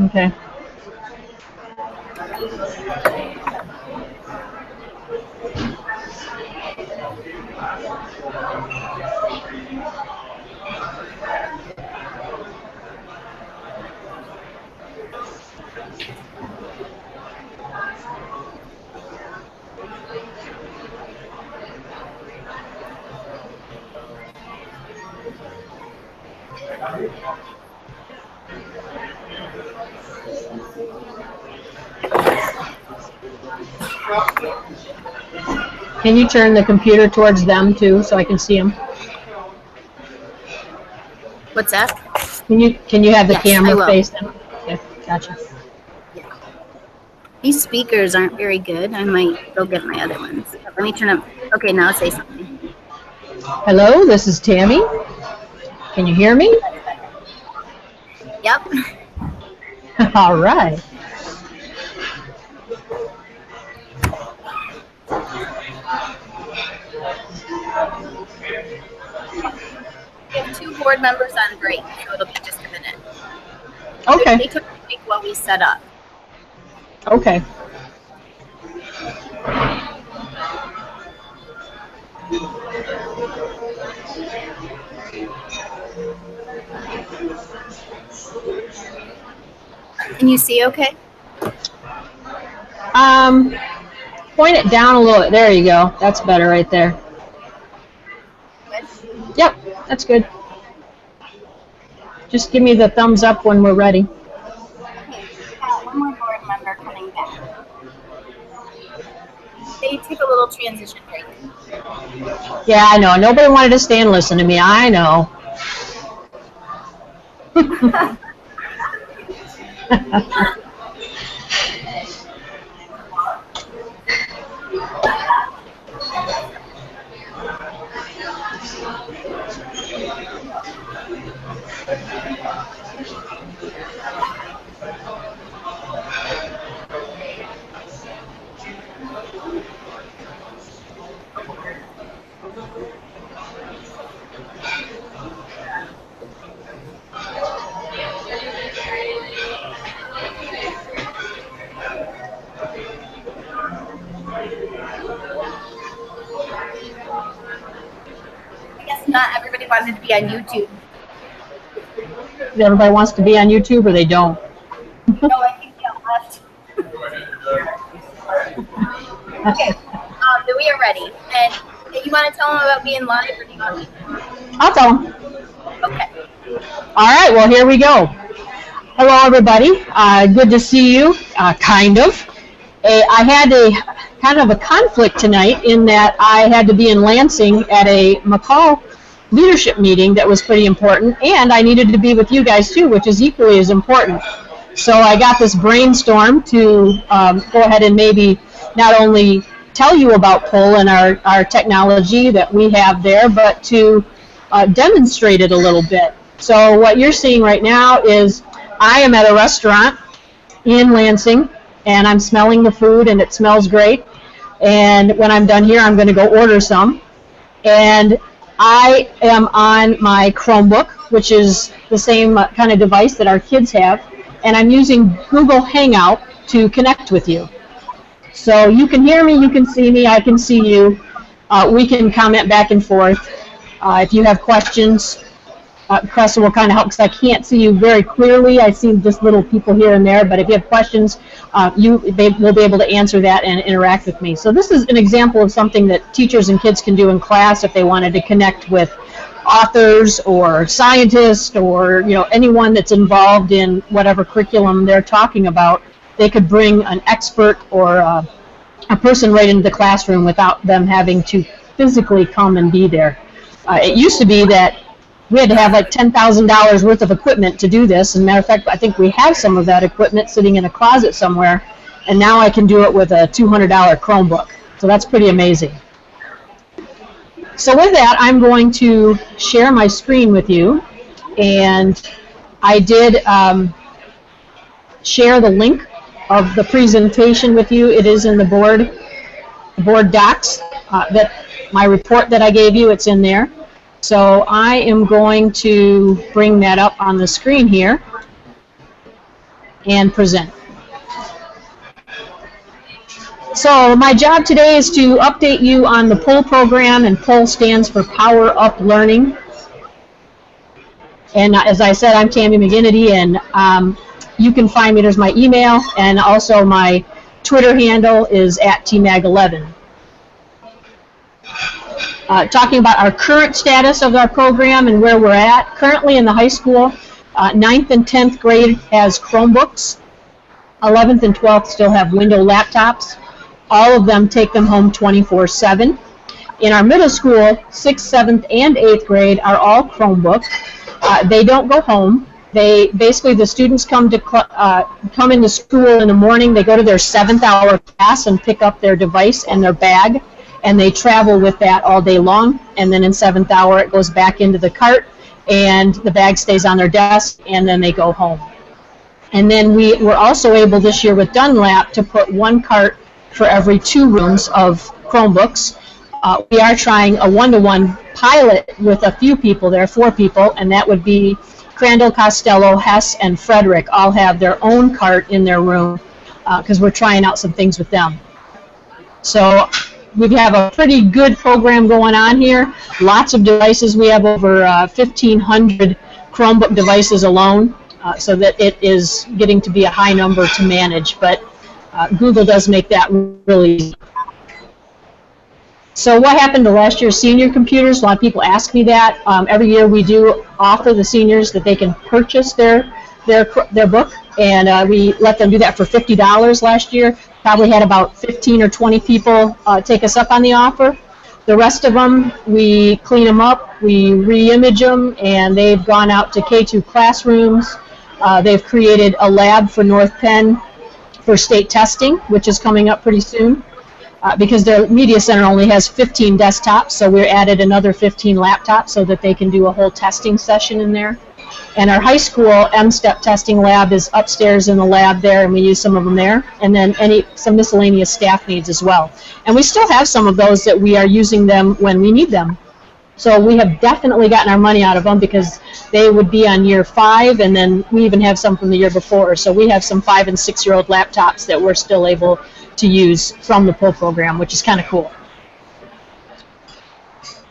Okay. Can you turn the computer towards them too, so I can see them? What's that? Can you have the Yes, camera face them? Okay, gotcha. Yeah. These speakers aren't very good. I might go get my other ones. Let me turn up. Okay, now say something. Hello, this is Tammy. Can you hear me? Yep. All right. We have 2 board members on break, so it'll be just a minute. Okay. They took a break while we set up. Okay. Can you see okay? Point it down a little bit. There you go. That's better right there. Good. Yep, that's good. Just give me the thumbs up when we're ready. Okay, we got one more board member coming back. They take a little transition break. Yeah, I know. Nobody wanted to stay and listen to me. I know. I guess not everybody wanted to be on YouTube. Everybody wants to be on YouTube, or they don't? No, I think they all left. Okay, we are ready. And you want to tell them about being live, or do you want me? I'll tell them. Okay. All right, well, here we go. Hello, everybody. Good to see you, kind of. I had a kind of a conflict tonight in that I had to be in Lansing at a McCall leadership meeting that was pretty important, and I needed to be with you guys too, which is equally as important. So I got this brainstorm to go ahead and maybe not only tell you about PUL and our technology that we have there, but to demonstrate it a little bit. So what you're seeing right now is I am at a restaurant in Lansing, and I'm smelling the food, and it smells great. And when I'm done here, I'm going to go order some. And I am on my Chromebook, which is the same kind of device that our kids have, and I'm using Google Hangout to connect with you. So you can hear me, you can see me, I can see you. We can comment back and forth. If you have questions, Cressa will kind of help because I can't see you very clearly. I see just little people here and there, but if you have questions, they will be able to answer that and interact with me. So this is an example of something that teachers and kids can do in class if they wanted to connect with authors or scientists or anyone that's involved in whatever curriculum they're talking about. They could bring an expert or a person right into the classroom without them having to physically come and be there. It used to be that we had to have like $10,000 worth of equipment to do this. As a matter of fact, I think we have some of that equipment sitting in a closet somewhere, and now I can do it with a $200 Chromebook. So that's pretty amazing. So with that, I'm going to share my screen with you, and I did share the link of the presentation with you. It is in the board docs, that my report that I gave you, it's in there. So I am going to bring that up on the screen here. and present. So my job today is to update you on the PUL program, and PUL stands for Power Up Learning. And as I said, I'm Tammy McGinnity, and you can find me. There's my email, and also my Twitter handle is @tmag11. Talking about our current status of our program and where we're at. Currently in the high school, 9th and 10th grade has Chromebooks. 11th and 12th still have Windows laptops. All of them take them home 24/7. In our middle school, 6th, 7th, and 8th grade are all Chromebooks. They don't go home. They basically, the students come into school in the morning. They go to their 7th hour class and pick up their device and their bag, and they travel with that all day long. And then in 7th hour, it goes back into the cart, and the bag stays on their desk, and then they go home. And then we were also able this year with Dunlap to put one cart for every 2 rooms of Chromebooks. We are trying a one-to-one pilot with a few people there, 4 people, and that would be Crandall, Costello, Hess, and Frederick all have their own cart in their room because we're trying out some things with them. So we have a pretty good program going on here. Lots of devices. We have over 1,500 Chromebook devices alone, so that it is getting to be a high number to manage, but Google does make that really easy. So what happened to last year's senior computers? A lot of people ask me that. Every year we do offer the seniors that they can purchase their book, and we let them do that for $50 last year. Probably had about 15 or 20 people take us up on the offer. The rest of them, we clean them up, we re-image them, and they've gone out to K2 classrooms. They've created a lab for North Penn for state testing, which is coming up pretty soon. Because their media center only has 15 desktops, so we added another 15 laptops so that they can do a whole testing session in there. And our high school M-STEP testing lab is upstairs in the lab there, and we use some of them there. And then some miscellaneous staff needs as well. And we still have some of those that we are using them when we need them. So we have definitely gotten our money out of them because they would be on year 5, and then we even have some from the year before. So we have some 5- and 6-year-old laptops that we're still able to use from the PUL program, which is kind of cool.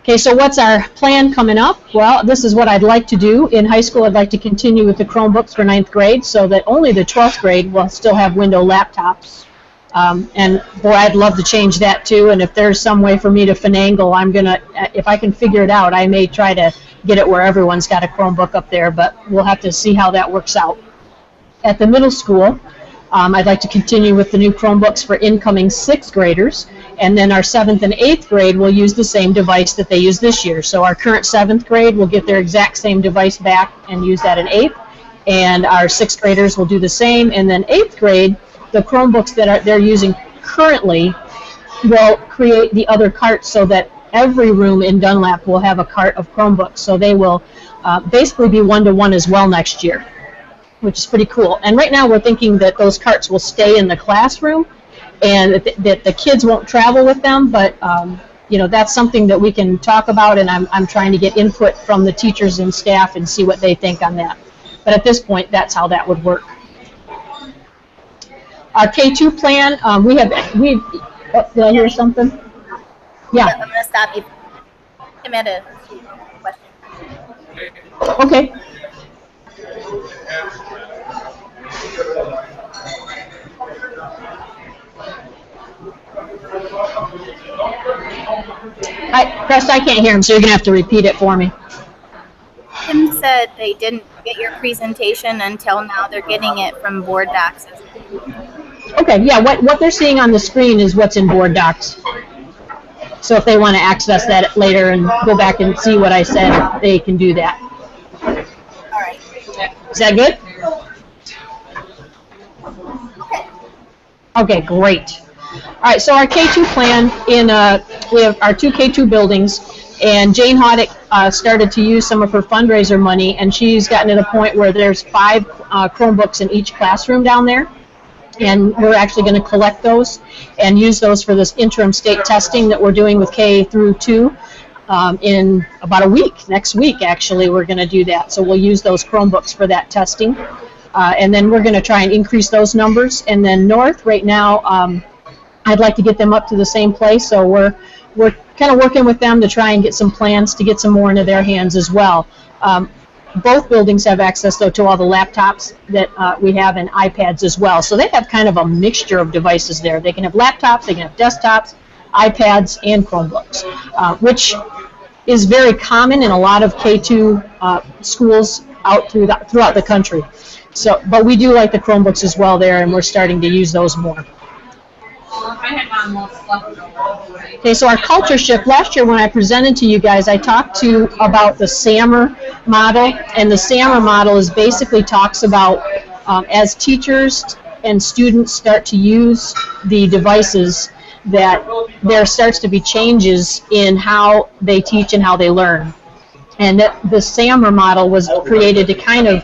Okay, so what's our plan coming up? Well, this is what I'd like to do. In high school, I'd like to continue with the Chromebooks for 9th grade so that only the 12th grade will still have Windows laptops. And boy, I'd love to change that too, and if there's some way for me to finagle, I'm gonna, if I can figure it out, I may try to get it where everyone's got a Chromebook up there, but we'll have to see how that works out. At the middle school, I'd like to continue with the new Chromebooks for incoming 6th graders, and then our 7th and 8th grade will use the same device that they use this year. So our current 7th grade will get their exact same device back and use that in 8th, and our 6th graders will do the same, and then 8th grade, the Chromebooks that they're using currently will create the other carts so that every room in Dunlap will have a cart of Chromebooks. So they will basically be one-to-one as well next year, which is pretty cool. And right now we're thinking that those carts will stay in the classroom and that the kids won't travel with them, but you know, that's something that we can talk about, and I'm trying to get input from the teachers and staff and see what they think on that. But at this point, that's how that would work. Our K2 plan, oh, did I hear something? Yeah. I'm going to stop you. I'm at a question. Okay. Crest, I can't hear him, so you're going to have to repeat it for me. Tim said they didn't get your presentation until now. They're getting it from Board Docs. Okay, yeah, what they're seeing on the screen is what's in Board Docs. So if they want to access that later and go back and see what I said, they can do that. All right. Is that good? Okay, great. All right, so our K2 plan, we have our 2 K2 buildings, and Jane Hoddick started to use some of her fundraiser money, and she's gotten to the point where there's 5 Chromebooks in each classroom down there. And we're actually going to collect those and use those for this interim state testing that we're doing with K through 2 in about a week. Next week, actually, we're going to do that. So we'll use those Chromebooks for that testing. and then we're going to try and increase those numbers. And then north, right now, I'd like to get them up to the same place, so we're kind of working with them to try and get some plans to get some more into their hands as well. Both buildings have access, though, to all the laptops that we have and iPads as well. So they have kind of a mixture of devices there. They can have laptops, they can have desktops, iPads, and Chromebooks, which is very common in a lot of K-2 schools out throughout the country. So, but we do like the Chromebooks as well there, and we're starting to use those more. Okay, so our culture shift, last year when I presented to you guys, I talked about the SAMR model, and the SAMR model is basically talks about as teachers and students start to use the devices, that there starts to be changes in how they teach and how they learn. And that the SAMR model was created to kind of,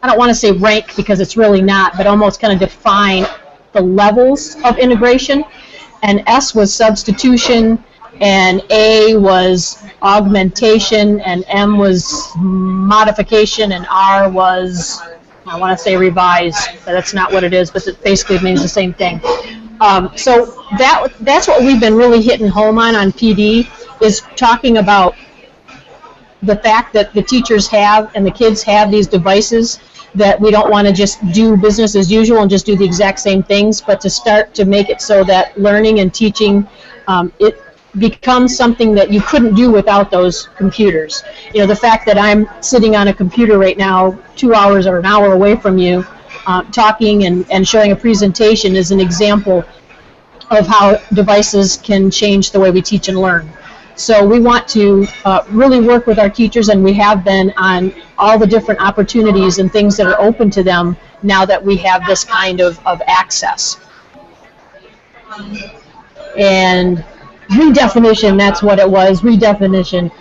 I don't want to say rank because it's really not, but almost kind of define the levels of integration. And S was substitution, and A was augmentation, and M was modification, and R was, I want to say revise, but that's not what it is, but it basically means the same thing. So that's what we've been really hitting home on PD, is talking about the fact that the teachers have and the kids have these devices, that we don't want to just do business as usual and just do the exact same things, but to start to make it so that learning and teaching, it becomes something that you couldn't do without those computers. You know, the fact that I'm sitting on a computer right now 2 hours or an hour away from you, talking and showing a presentation is an example of how devices can change the way we teach and learn. So we want to really work with our teachers, and we have been, on all the different opportunities and things that are open to them now that we have this kind of access. And redefinition, that's what it was, redefinition.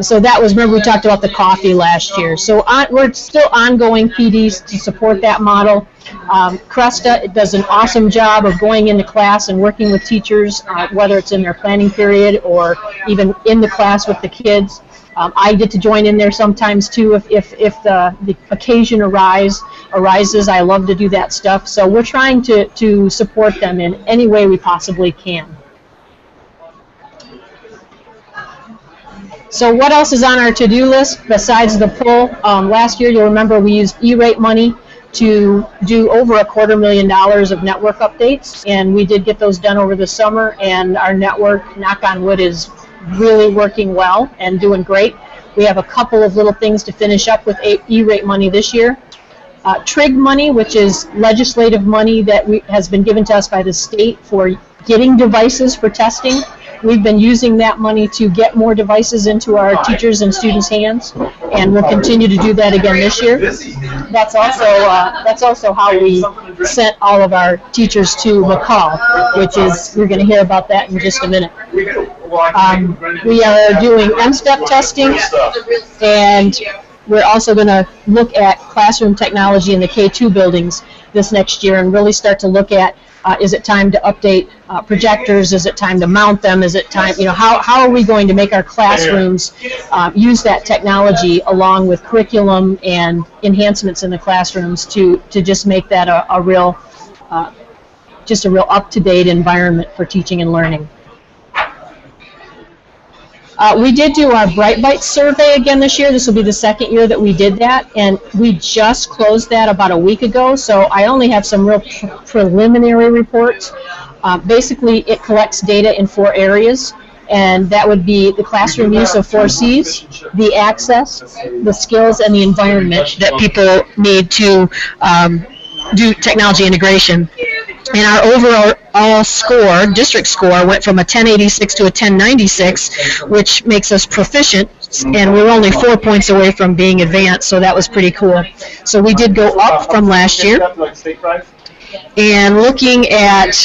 So that was, remember we talked about the coffee last year. So we're still ongoing PDs to support that model. Cresta does an awesome job of going into class and working with teachers, whether it's in their planning period or even in the class with the kids. I get to join in there sometimes too if the occasion arises. I love to do that stuff. So we're trying to support them in any way we possibly can. So what else is on our to-do list besides the PUL? Last year, you'll remember we used E-rate money to do over $250,000 of network updates, and we did get those done over the summer, and our network, knock on wood, is really working well and doing great. We have a couple of little things to finish up with E-rate money this year. TRIG money, which is legislative money that has been given to us by the state for getting devices for testing. We've been using that money to get more devices into our teachers' and students' hands, and we'll continue to do that again this year. That's also how we sent all of our teachers to McCall, which is, we're going to hear about that in just a minute. We are doing M-STEP testing, and we're also going to look at classroom technology in the K-2 buildings this next year and really start to look at, is it time to update projectors? Is it time to mount them? Is it time, how are we going to make our classrooms use that technology along with curriculum and enhancements in the classrooms to just make that a real up-to-date environment for teaching and learning. We did do our Bright Bites survey again this year. This will be the second year that we did that, and we just closed that about a week ago, so I only have some real preliminary reports. Basically, it collects data in 4 areas, and that would be the classroom use of 4 C's, the access, the skills, and the environment that people need to do technology integration. And our overall score, district score, went from a 1086 to a 1096, which makes us proficient, and we're only 4 points away from being advanced, so that was pretty cool. So we did go up from last year. And looking at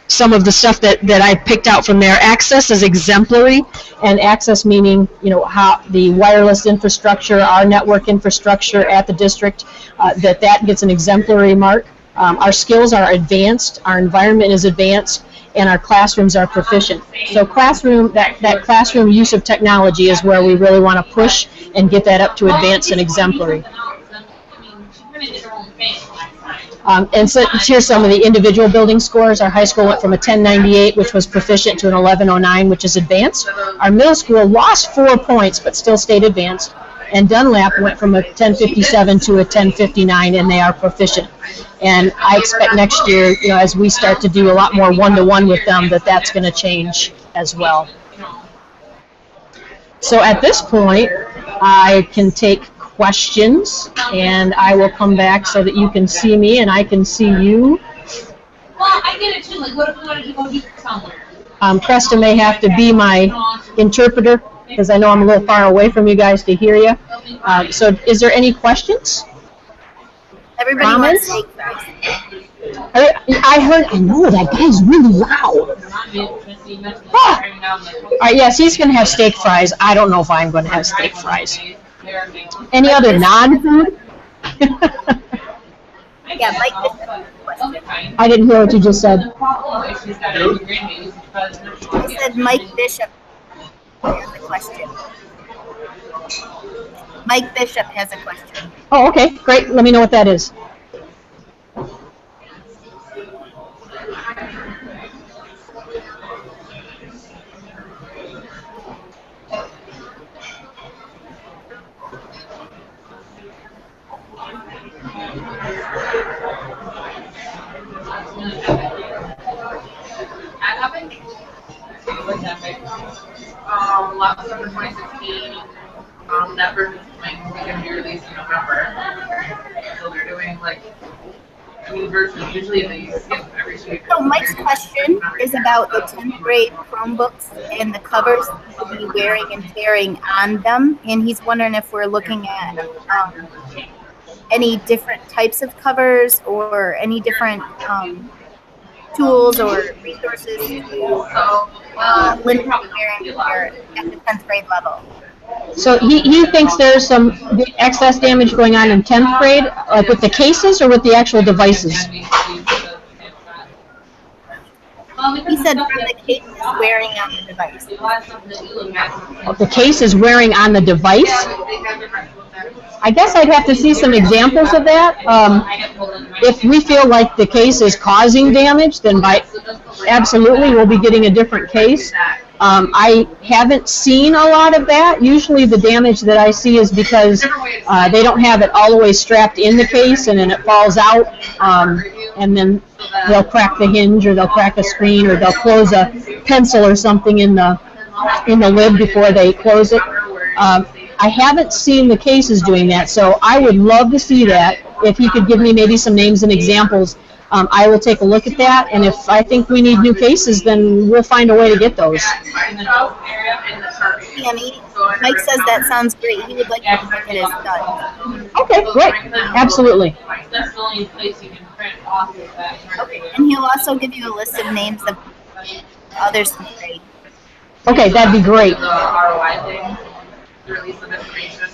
some of the stuff that I picked out from there, access is exemplary, and access meaning, how the wireless infrastructure, our network infrastructure at the district, that gets an exemplary mark. Our skills are advanced, our environment is advanced, and our classrooms are proficient. So that classroom use of technology is where we really want to push and get that up to advanced and exemplary. And so here's some of the individual building scores. Our high school went from a 1098, which was proficient, to an 1109, which is advanced. Our middle school lost 4 points, but still stayed advanced. And Dunlap went from a 1057 to a 1059, and they are proficient. And I expect next year, as we start to do a lot more one-to-one with them, that's going to change as well. So at this point, I can take questions, and I will come back so that you can see me and I can see you. Well, I get it too. Like, what if we wanted to go deep somewhere? Preston may have to be my interpreter because I know I'm a little far away from you guys to hear you. So is there any questions? Everybody Comments? wants steak fries. I know, that guy's really loud. All right, yes, he's going to have steak fries. I don't know if I'm going to have steak fries. Any other non-food? Yeah, Mike Bishop has a question. I didn't hear what you just said. I said Mike Bishop has a question. Mike Bishop has a question. Oh, okay, great. Let me know what that is. Last November 2016, that version is going to be released in November. So they're doing like new versions. Usually they skip every week. So Mike's question is about the 10th grade Chromebooks and the covers will be wearing and tearing on them, and he's wondering if we're looking at any different types of covers or any different tools or resources to limit the wear and tear at the 10th grade level. So he thinks there's some excess damage going on in 10th grade, like with the cases or with the actual devices? He said from the case is wearing on the device. The case is wearing on the device? I guess I'd have to see some examples of that. If we feel like the case is causing damage, then absolutely we'll be getting a different case. I haven't seen a lot of that. Usually the damage that I see is because they don't have it all the way strapped in the case and then it falls out, and then they'll crack the hinge or they'll crack a screen or they'll close a pencil or something in the lid before they close it. I haven't seen the cases doing that, so I would love to see that. If he could give me maybe some names and examples, I will take a look at that, and if I think we need new cases, then we'll find a way to get those. Tammy, Mike says that sounds great. He would like to look at his stuff. Okay, great. Absolutely. That's the only place you can print off of that. Okay, and he'll also give you a list of names of others to trade. Okay, that'd be great. The ROI thing, the release of information.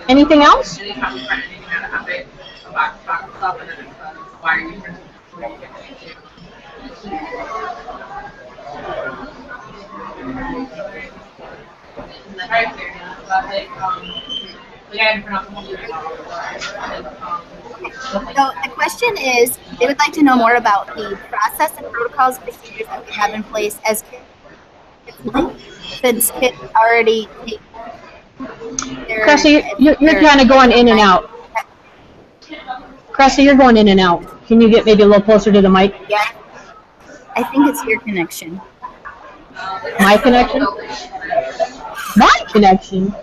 Anything else? Anytime you print anything out of it, a box of stuff, and then it's why are you printing where you get it to. And the price there, but like, we gotta print off the whole So the question is, they would like to know more about the process and protocols, procedures that we have in place as kids, since kids already take Cressy, you're kind of going in and out. Cressy, you're going in and out. Can you get maybe a little closer to the mic? Yeah, I think it's your connection. My connection? My connection?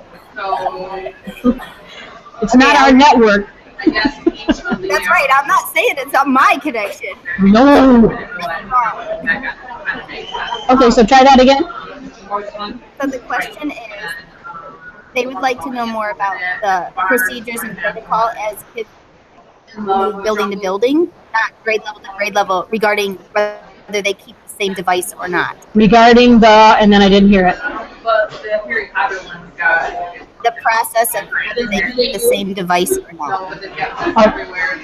It's not our network. That's right. I'm not saying it's on my connection. No. Okay, so try that again. So the question is, they would like to know more about the procedures and protocol as kids move building to building, not grade level to grade level, regarding whether they keep the same device or not. Regarding and then I didn't hear it. The process of whether they keep the same device or not.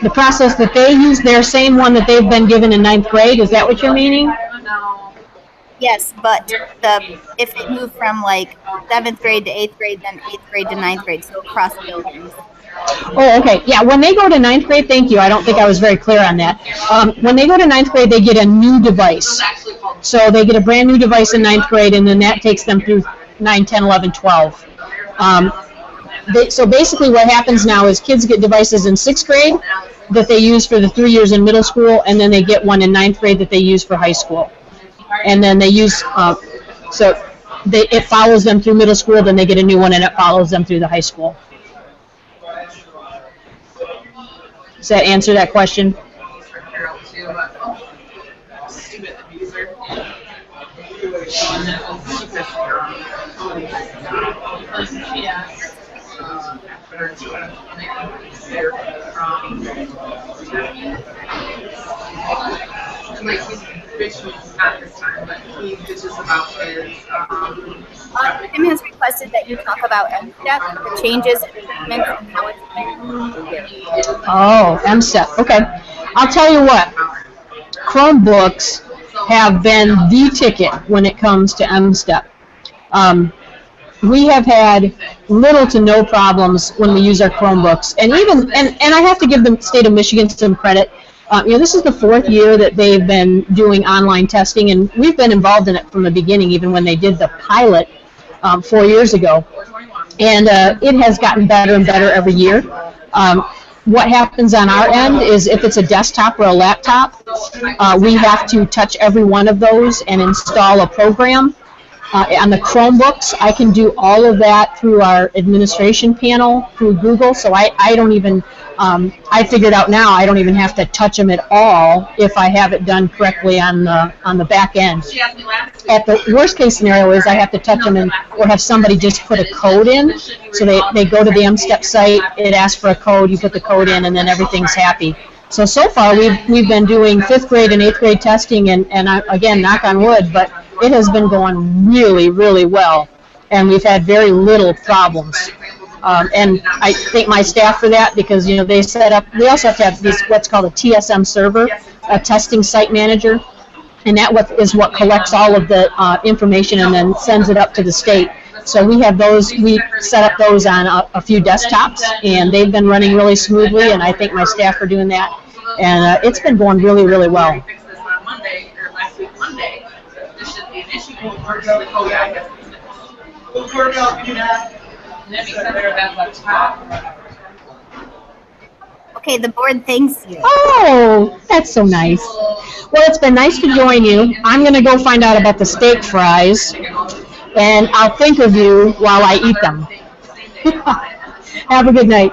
The process that they use, their same one that they've been given in 9th grade, is that what you're meaning? Yes, but if they move from like 7th grade to 8th grade, then 8th grade to 9th grade, so across buildings. Oh, okay. Yeah, when they go to ninth grade, thank you. I don't think I was very clear on that. When they go to ninth grade, they get a new device. So they get a brand new device in ninth grade, and then that takes them through 9, 10, 11, 12. So basically what happens now is kids get devices in sixth grade that they use for the 3 years in middle school, and then they get one in ninth grade that they use for high school. And then they use, it follows them through middle school, then they get a new one, and it follows them through the high school. Does that answer that question? Like he's bitching at this time, but he bitches about his. Tim has requested that you talk about MSTEP, the changes, improvements, and how it's been. Oh, MSTEP. Okay. I'll tell you what. Chromebooks have been the ticket when it comes to MSTEP. We have had little to no problems when we use our Chromebooks, and I have to give the state of Michigan some credit. This is the 4th year that they've been doing online testing, and we've been involved in it from the beginning, even when they did the pilot 4 years ago. And it has gotten better and better every year. What happens on our end is if it's a desktop or a laptop, we have to touch every one of those and install a program. On the Chromebooks, I can do all of that through our administration panel, through Google, so I don't even, I figured out now I don't even have to touch them at all if I have it done correctly on the back end. At the worst case scenario is I have to touch them or have somebody just put a code in, so they go to the MSTEP site, it asks for a code, you put the code in, and then everything's happy. So far we've been doing 5th grade and 8th grade testing, and again, knock on wood, but it has been going really, really well, and we've had very little problems. And I thank my staff for that because they set up. We also have to have what's called a TSM server, a testing site manager, and that is what collects all of the information and then sends it up to the state. So we have those. We set up those on a few desktops, and they've been running really smoothly. And I thank my staff for doing that. And it's been going really, really well. Okay, the board thanks you. Oh, that's so nice. Well, it's been nice to join you. I'm going to go find out about the steak fries, and I'll think of you while I eat them. Have a good night.